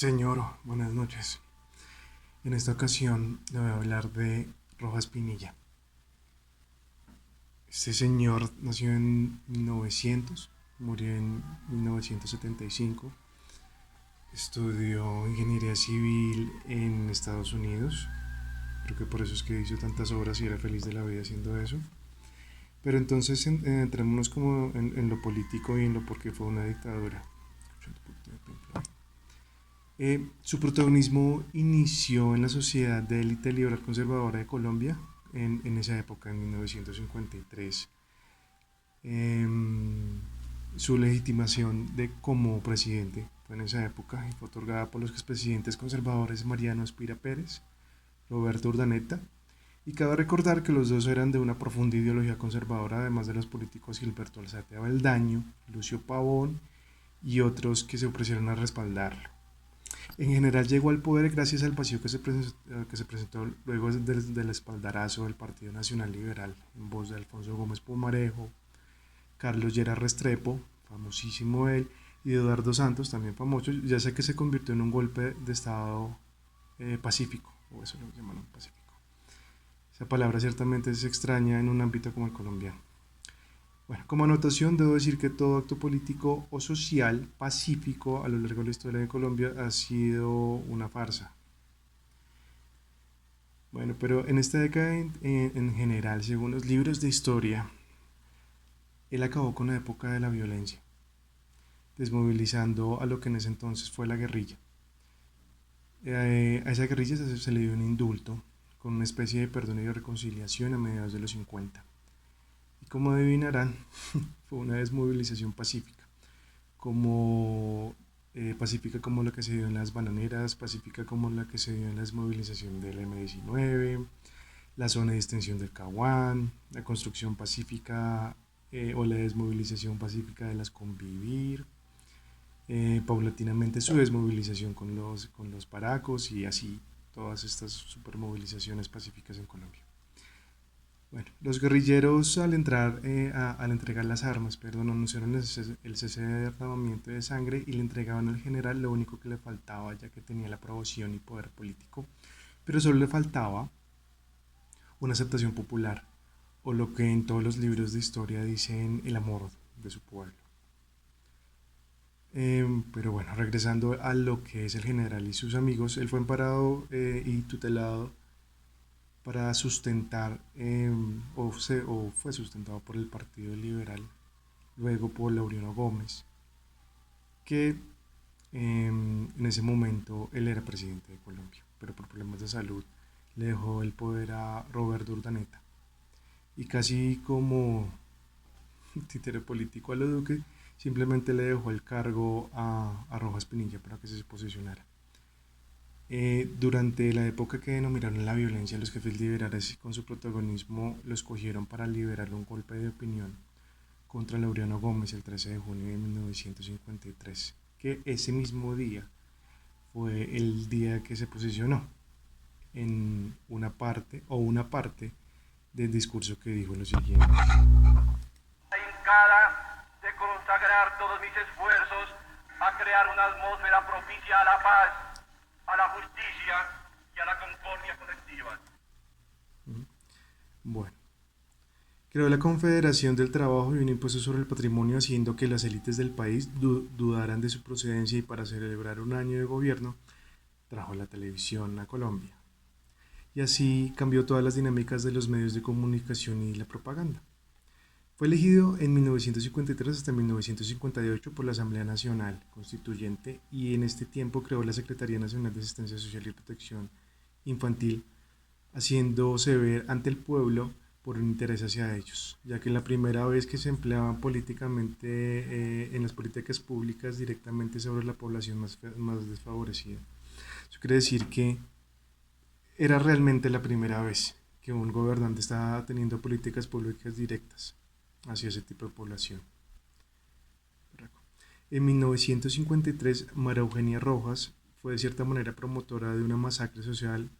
Señor, buenas noches. En esta ocasión le voy a hablar de Rojas Pinilla. Este señor nació en 1900, murió en 1975, estudió ingeniería civil en Estados Unidos, creo que por eso es que hizo tantas obras y era feliz de la vida haciendo eso. Pero entonces entrémonos como en lo político y en lo por qué fue una dictadura. Su protagonismo inició en la Sociedad de Élite Liberal Conservadora de Colombia en esa época, en 1953. Em, Su legitimación de como presidente fue en esa época y fue otorgada por los expresidentes conservadores Mariano Espira Pérez, Roberto Urdaneta, y cabe recordar que los dos eran de una profunda ideología conservadora, además de los políticos Gilberto Alzate Aveldaño, Lucio Pavón y otros que se ofrecieron a respaldarlo. En general llegó al poder gracias al vacío que se presentó luego del espaldarazo del Partido Nacional Liberal en voz de Alfonso Gómez Pumarejo, Carlos Lleras Restrepo, famosísimo él, y Eduardo Santos, también famoso, ya sé que se convirtió en un golpe de Estado pacífico, o eso lo llamaron pacífico. Esa palabra ciertamente es extraña en un ámbito como el colombiano. Bueno, como anotación debo decir que todo acto político o social pacífico a lo largo de la historia de Colombia ha sido una farsa. Bueno, pero en esta década en general, según los libros de historia, él acabó con la época de la violencia, desmovilizando a lo que en ese entonces fue la guerrilla. A esa guerrilla se le dio un indulto con una especie de perdón y de reconciliación a mediados de los 50. Y como adivinarán, fue una desmovilización pacífica, como pacífica como la que se dio en las bananeras, pacífica como la que se dio en la desmovilización del M-19, la zona de extensión del Caguán, la construcción pacífica o la desmovilización pacífica de las Convivir, paulatinamente su desmovilización con los paracos y así todas estas supermovilizaciones pacíficas en Colombia. Bueno, los guerrilleros al entregar las armas, perdón, anunciaron el cese de derramamiento de sangre y le entregaban al general lo único que le faltaba, ya que tenía la aprobación y poder político, pero solo le faltaba una aceptación popular, o lo que en todos los libros de historia dicen el amor de su pueblo. Pero bueno, regresando a lo que es el general y sus amigos, él fue amparado y tutelado para sustentar o fue sustentado por el Partido Liberal, luego por Laureano Gómez, que en ese momento él era presidente de Colombia, pero por problemas de salud le dejó el poder a Roberto Urdaneta. Y casi como títere político a lo Duque, simplemente le dejó el cargo a Rojas Pinilla para que se posicionara. Durante la época que denominaron la violencia, los jefes liberales con su protagonismo lo escogieron para liberar un golpe de opinión contra Laureano Gómez el 13 de junio de 1953, que ese mismo día fue el día que se posicionó en una parte del discurso que dijo lo siguiente. De consagrar todos mis esfuerzos a crear una atmósfera propicia a la paz, a la justicia y a la concordia colectiva. Bueno, creó la Confederación del Trabajo y un impuesto sobre el patrimonio, haciendo que las élites del país dudaran de su procedencia, y para celebrar un año de gobierno trajo la televisión a Colombia. Y así cambió todas las dinámicas de los medios de comunicación y la propaganda. Fue elegido en 1953 hasta 1958 por la Asamblea Nacional Constituyente, y en este tiempo creó la Secretaría Nacional de Asistencia Social y Protección Infantil, haciéndose ver ante el pueblo por un interés hacia ellos, ya que la primera vez que se empleaban políticamente en las políticas públicas directamente sobre la población más desfavorecida. Eso quiere decir que era realmente la primera vez que un gobernante estaba teniendo políticas públicas directas hacia ese tipo de población. En 1953, María Eugenia Rojas fue de cierta manera promotora de una masacre social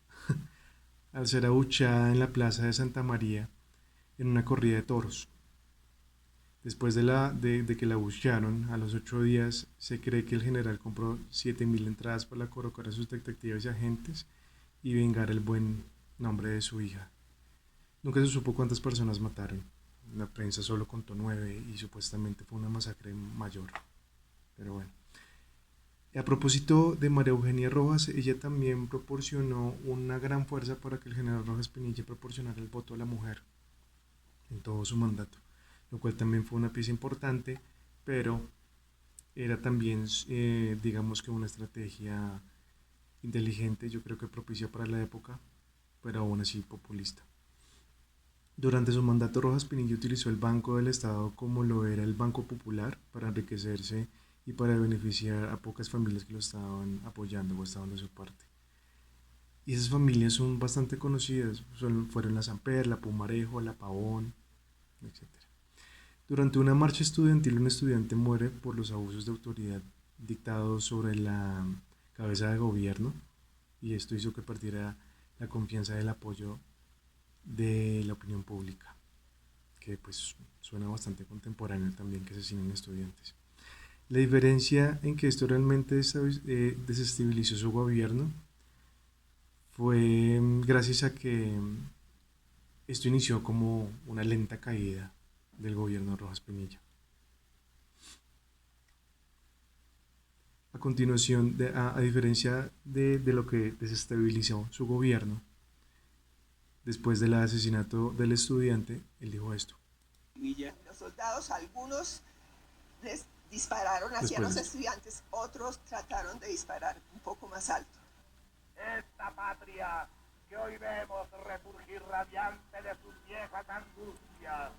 al ser abucheada en la plaza de Santa María en una corrida de toros. Después de que la buchearon, a los 8 días se cree que el general compró 7.000 entradas para colocar a sus detectives y agentes y vengar el buen nombre de su hija. Nunca se supo cuántas personas mataron. La prensa solo contó 9 y supuestamente fue una masacre mayor. Pero bueno. A propósito de María Eugenia Rojas, ella también proporcionó una gran fuerza para que el general Rojas Pinilla proporcionara el voto a la mujer en todo su mandato, lo cual también fue una pieza importante, pero era también, digamos que una estrategia inteligente, yo creo que propicia para la época, pero aún así populista. Durante su mandato, Rojas Pinilla utilizó el Banco del Estado como lo era el Banco Popular para enriquecerse y para beneficiar a pocas familias que lo estaban apoyando o estaban de su parte. Y esas familias son bastante conocidas, fueron la Samper, la Pumarejo, la Pavón, etcétera. Durante una marcha estudiantil, un estudiante muere por los abusos de autoridad dictados sobre la cabeza de gobierno y esto hizo que perdiera la confianza del apoyo de la opinión pública, que pues suena bastante contemporáneo también que asesinen estudiantes. La diferencia en que esto realmente desestabilizó su gobierno fue gracias a que esto inició como una lenta caída del gobierno de Rojas Pinilla. A continuación, a diferencia de lo que desestabilizó su gobierno, después del asesinato del estudiante, él dijo esto. Los soldados, algunos les dispararon hacia los estudiantes, otros trataron de disparar un poco más alto. Esta patria que hoy vemos resurgir radiante de sus viejas angustias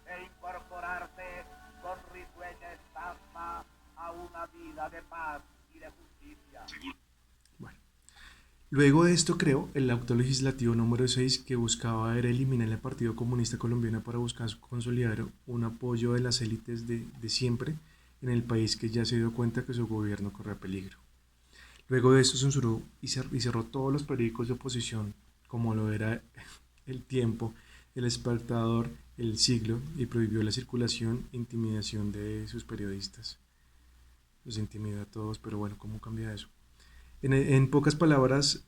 e incorporarse con risueña estampa a una vida de paz y de justicia. Bueno, luego de esto creó el acto legislativo número 6 que buscaba era eliminar el Partido Comunista Colombiano para buscar consolidar un apoyo de las élites de siempre en el país que ya se dio cuenta que su gobierno corría peligro. Luego de esto censuró y cerró todos los periódicos de oposición, como lo era El Tiempo, El Espectador, El Siglo, y prohibió la circulación e intimidación de sus periodistas. Los intimidó a todos, pero bueno, ¿cómo cambia eso? En pocas palabras,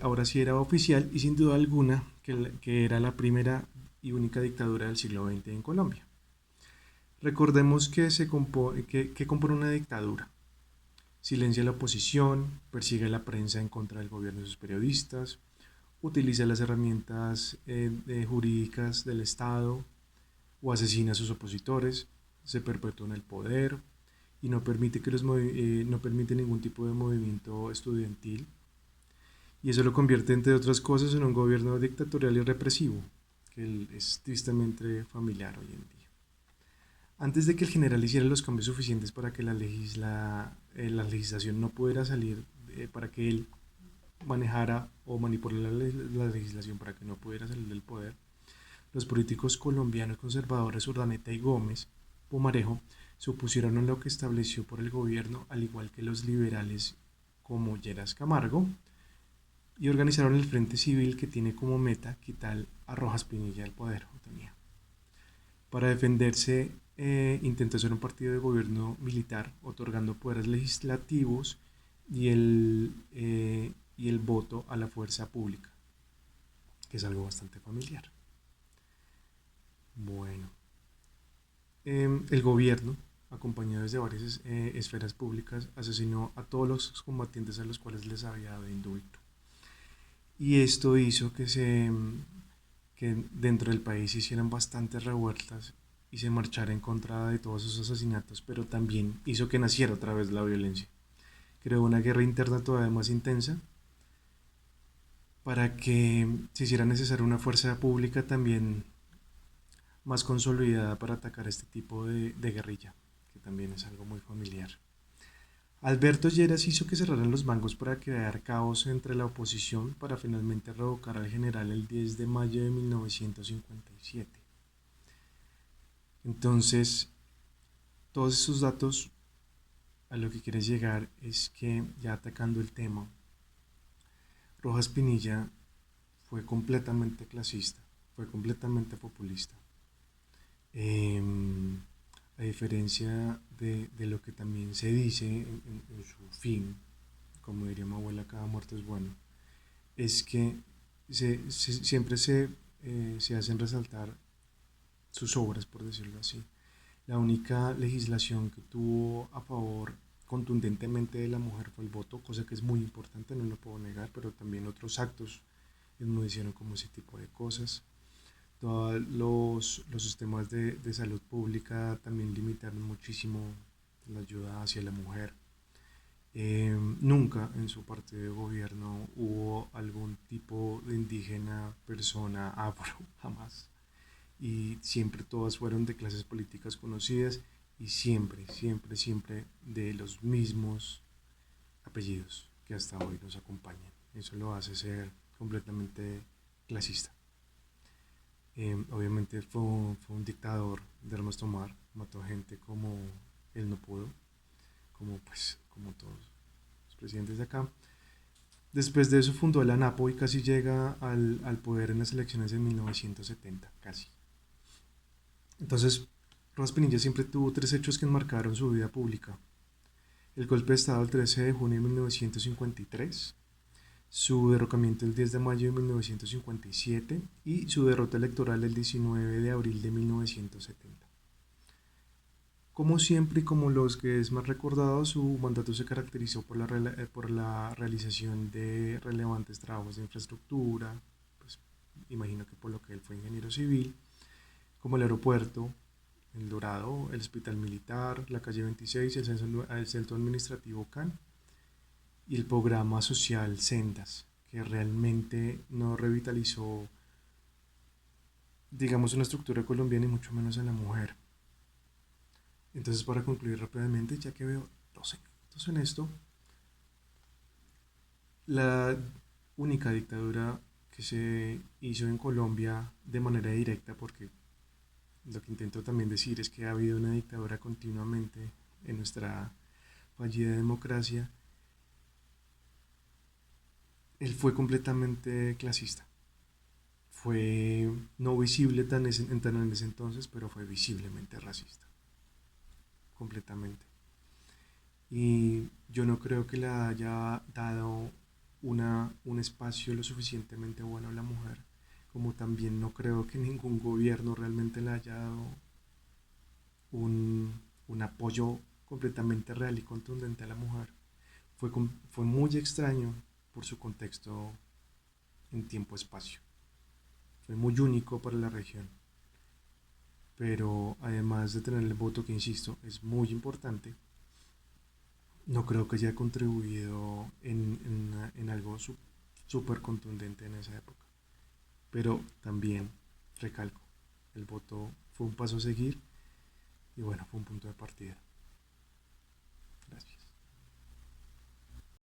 ahora sí era oficial y sin duda alguna que era la primera y única dictadura del siglo XX en Colombia. Recordemos que compone una dictadura. Silencia la oposición, persigue a la prensa en contra del gobierno y sus periodistas, utiliza las herramientas jurídicas del Estado o asesina a sus opositores, se perpetúa en el poder y no permite, no permite ningún tipo de movimiento estudiantil. Y eso lo convierte, entre otras cosas, en un gobierno dictatorial y represivo, que es tristemente familiar hoy en día. Antes de que el general hiciera los cambios suficientes para que la legislación no pudiera salir, para que él manejara o manipulara la legislación para que no pudiera salir del poder, los políticos colombianos conservadores Urdaneta y Gómez Pumarejo se opusieron a lo que estableció por el gobierno, al igual que los liberales como Lleras Camargo, y organizaron el Frente Civil que tiene como meta quitar a Rojas Pinilla del poder. Para defenderse, intentó ser un partido de gobierno militar, otorgando poderes legislativos y el voto a la fuerza pública, que es algo bastante familiar. Bueno, el gobierno, acompañado desde varias esferas públicas, asesinó a todos los combatientes a los cuales les había dado indulto. Y esto hizo que dentro del país se hicieran bastantes revueltas y se marchara en contra de todos esos asesinatos, pero también hizo que naciera otra vez la violencia. Creó una guerra interna todavía más intensa para que se hiciera necesaria una fuerza pública también más consolidada para atacar este tipo de guerrilla, que también es algo muy familiar. Alberto Lleras hizo que cerraran los bancos para crear caos entre la oposición para finalmente revocar al general el 10 de mayo de 1957. Entonces, todos esos datos a lo que quieres llegar es que, ya atacando el tema, Rojas Pinilla fue completamente clasista, fue completamente populista. a diferencia de lo que también se dice en su fin, como diría mi abuela, cada muerto es bueno, es que siempre se hacen resaltar sus obras, por decirlo así. La única legislación que tuvo a favor contundentemente de la mujer fue el voto, cosa que es muy importante, no lo puedo negar, pero también otros actos enmudecieron como ese tipo de cosas. Todos los sistemas de salud pública también limitaron muchísimo la ayuda hacia la mujer. Nunca en su parte de gobierno hubo algún tipo de indígena, persona, afro, jamás. Y siempre todas fueron de clases políticas conocidas y siempre, siempre, siempre de los mismos apellidos que hasta hoy nos acompañan. Eso lo hace ser completamente clasista. Obviamente fue un dictador de armas tomar, mató gente como él no pudo, como todos los presidentes de acá. Después de eso fundó la ANAPO y casi llega al poder en las elecciones de 1970, casi. Entonces, Rojas Pinilla siempre tuvo tres hechos que enmarcaron su vida pública. El golpe de Estado el 13 de junio de 1953, su derrocamiento el 10 de mayo de 1957 y su derrota electoral el 19 de abril de 1970. Como siempre y como los que es más recordado, su mandato se caracterizó por la realización de relevantes trabajos de infraestructura, pues imagino que por lo que él fue ingeniero civil, como el aeropuerto, el Dorado, el hospital militar, la calle 26, el centro administrativo CAN y el programa social Sendas, que realmente no revitalizó, digamos, una estructura colombiana y mucho menos a la mujer. Entonces, para concluir rápidamente, ya que veo 12 minutos en esto, la única dictadura que se hizo en Colombia de manera directa, porque lo que intento también decir es que ha habido una dictadura continuamente en nuestra fallida democracia, él fue completamente clasista. Fue no visible tan en ese entonces, pero fue visiblemente racista, completamente. Y yo no creo que le haya dado un espacio lo suficientemente bueno a la mujer, como también no creo que ningún gobierno realmente le haya dado un apoyo completamente real y contundente a la mujer. Fue muy extraño por su contexto en tiempo-espacio. Fue muy único para la región. Pero además de tener el voto, que insisto, es muy importante, no creo que haya contribuido en algo súper contundente en esa época. Pero también, recalco, el voto fue un paso a seguir y bueno, fue un punto de partida.